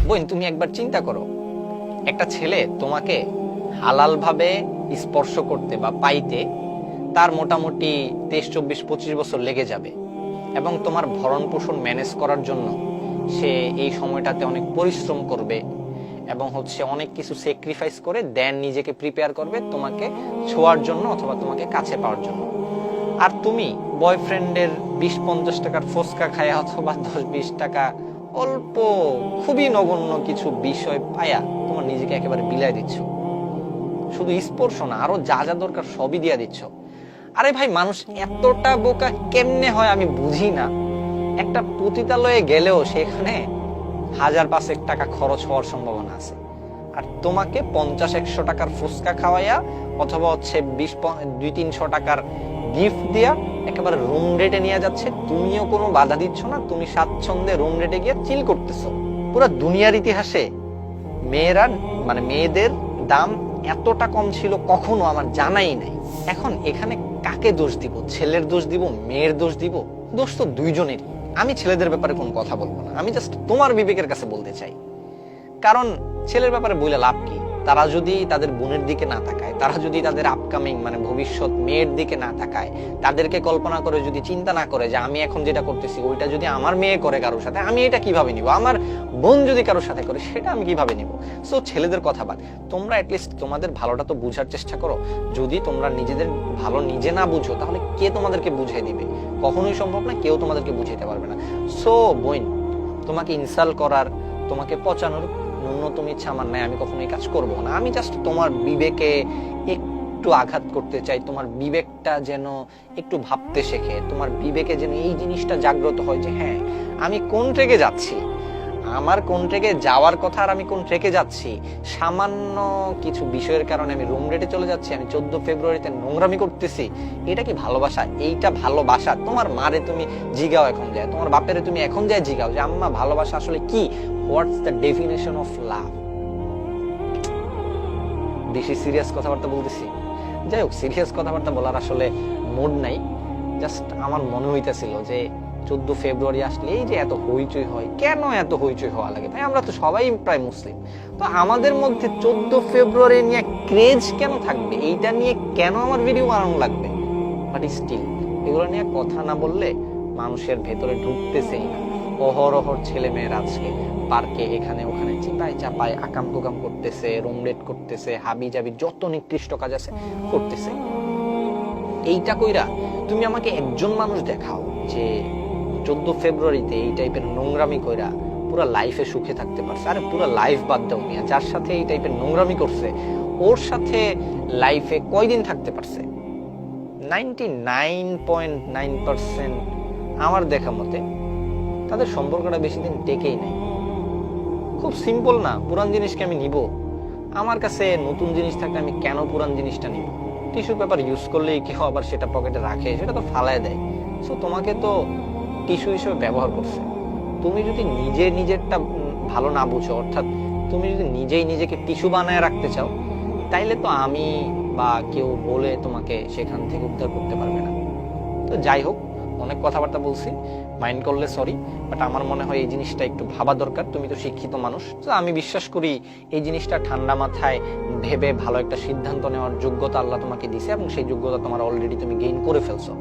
বোন, তুমি একবার চিন্তা করো, একটা ছেলে তোমাকে হালাল ভাবে স্পর্শ করতে বা পাইতে তার মোটামুটি 23, 24, 25 বছর লেগে যাবে, এবং তোমার ভরণ পোষণ ম্যানেজ করার জন্য সে এই সময়টাতে অনেক পরিশ্রম করবে এবং অনেক কিছু স্যাক্রিফাইস করে দেন নিজেকে প্রিপেয়ার করবে তোমাকে ছোঁয়ার জন্য অথবা তোমাকে কাছে পাওয়ার জন্য। আর তুমি বয়ফ্রেন্ডের 20-50 টাকার ফুচকা খায়া অথবা 10-20 টাকা অল্প খুবই নগণ্য কিছু বিষয় পায়া তোমার নিজেকে একেবারে বিলাই দিচ্ছ। শুধু স্পর্শ না, আরো যা যা দরকার সবই দিয়া দিচ্ছ। আরে ভাই, মানুষ এতটা বোকা কেমনে হয় আমি বুঝি না। একটা পতিতালয়ে গেলেও সেখানে 1000-500 টাকা খরচ হওয়ার সম্ভাবনা আছে, আর তোমাকে 50-100 টাকার ফুচকা খাওয়াইয়া অথবা 20-300 টাকার গিফট দিয়া একেবারে রুম রেটে নিয়ে যাচ্ছে। তুমিও কোনো বাধা দিচ্ছ না, তুমি স্বাচ্ছন্দ্যে রুম রেটে গিয়ে চিল করতেছো। পুরো দুনিয়ার ইতিহাসে মেয়েদের দাম এতটা কম ছিল কখনো আমার জানাই নাই। এখন এখানে কাকে দোষ দিব? ছেলের দোষ দিব, মেয়ের দোষ দিব? দোষ তো দুইজনেরই। আমি ছেলেদের ব্যাপারে কোনো কথা বলবো না, আমি জাস্ট তোমার বিবেকের কাছে বলতে চাই। কারণ ছেলের ব্যাপারে বলে লাভ কি? তারা যদি তাদের বোনের দিকে না তাকায়, তারা যদি তাদের আপকামিং ভবিষ্যৎ মেয়ের দিকে না তাকায়, তাদেরকে কল্পনা করে যদি চিন্তা না করে যে আমি এখন যেটা করতেছি ওইটা যদি আমার মেয়ে করে কারোর সাথে, আমি এটা কিভাবে নিব? আমার বোন যদি কারোর সাথে করে সেটা আমি কিভাবে নিব? সো ছেলেদের কথা বাদ, তোমরা অ্যাটলিস্ট তোমাদের ভালোটা তো বুঝার চেষ্টা করো। যদি তোমরা নিজেদের ভালো নিজে না বুঝো তাহলে কে তোমাদেরকে বুঝিয়ে দিবে? কখনোই সম্ভব না, কেউ তোমাদেরকে বুঝাইতে পারবে না। সো বোন, তোমাকে ইনসাল্ট করার, তোমাকে পচানোর ন্যূনতম ইচ্ছা আমার নাই। আমি কখনো এই কাজ করবো না। আমি জাস্ট তোমার বিবেকে একটু আঘাত করতে চাই, তোমার বিবেকটা যেন একটু ভাবতে শেখে, তোমার বিবেকে যেন এই জিনিসটা জাগ্রত হয় যে হ্যাঁ, আমি কোন ট্রেকে যাচ্ছি, আমার কোন ট্রেকে যাওয়ার কথা আর আমি কোন ট্রেকে যাচ্ছি। সামান্য কিছু বিষয়ের কারণে আমি রুম রেটে চলে যাচ্ছি, আমি 14 ফেব্রুয়ারিতে নোংরামি করতেছি। এটা কি ভালোবাসা? এইটা ভালোবাসা? তোমার মারে তুমি জিগাও এখন যায়, তোমার বাপেরে তুমি এখন যায় জিগাও যে আম্মা ভালোবাসা আসলে কি? What's the definition of love? বেশি সিরিয়াস কথাবার্তা বলতেছি। যাই হোক, সিরিয়াস কথাবার্তা বলার আসলে মুড নাই। জাস্ট আমার মনে হইতেছিল যে 14 ফেব্রুয়ারি আসলে এই যে এত হইচই হয়, কেন এত হইচই হওয়া লাগে? ভাই, আমরা তো সবাই প্রায় মুসলিম, তো আমাদের মধ্যে 14 ফেব্রুয়ারি নিয়ে ক্রেজ কেন থাকবে? এইটা নিয়ে কেন আমার ভিডিও বানানো লাগবে? বাট স্টিল এগুলো নিয়ে কথা না বললে মানুষের ভেতরে ঢুকতেছেই না। অহরহর ছেলে মেয়ের আজকে পার্কে এখানে ওখানে চিপায় চাপায় আকাম কুকাম করতেছে, রুম রেট করতেছে, হাবি জাবি যত নিকৃষ্ট কাজ আছে করতেছে। এইটা কইরা তুমি আমাকে একজন মানুষ দেখাও যে 14 ফেব্রুয়ারিতে এই টাইপের নোংরামি কইরা পুরো লাইফে সুখে থাকতে পারছে। আরে পুরো লাইফ বাদ দাও মিয়া, যার সাথে এই টাইপের নোংরামি করছে ওর সাথে লাইফে কয়দিন থাকতে পারছে? 99.9% আমার দেখা মতে তাদের সম্পর্কটা বেশি দিন টেকেই নাই। খুব সিম্পল না? পুরান জিনিসকে আমি নিব? আমার কাছে নতুন জিনিস থাকলে আমি কেন পুরান জিনিসটা নিব? টিস্যু পেপার ইউজ করলেই কেউ আবার সেটা পকেটে রাখে, সেটা তো ফালায় দেয়। সো তোমাকে তো টিস্যু হিসেবে ব্যবহার করছে। তুমি যদি নিজেরটা ভালো না বুঝো, অর্থাৎ তুমি যদি নিজেই নিজেকে টিস্যু বানায় রাখতে চাও, তাইলে তো আমি বা কেউ বলে তোমাকে সেখান থেকে উদ্ধার করতে পারবে না। তো যাই হোক, অনেক কথাবার্তা বলছি, মাইন্ড করলে সরি, বাট আমার মনে হয় এই জিনিসটা একটু ভাবা দরকার। তুমি তো শিক্ষিত মানুষ, তো আমি বিশ্বাস করি এই জিনিসটা ঠান্ডা মাথায় ভেবে ভালো একটা সিদ্ধান্ত নেওয়ার যোগ্যতা আল্লাহ তোমাকে দিছে, এবং সেই যোগ্যতা তোমার অলরেডি তুমি গেইন করে ফেলছো।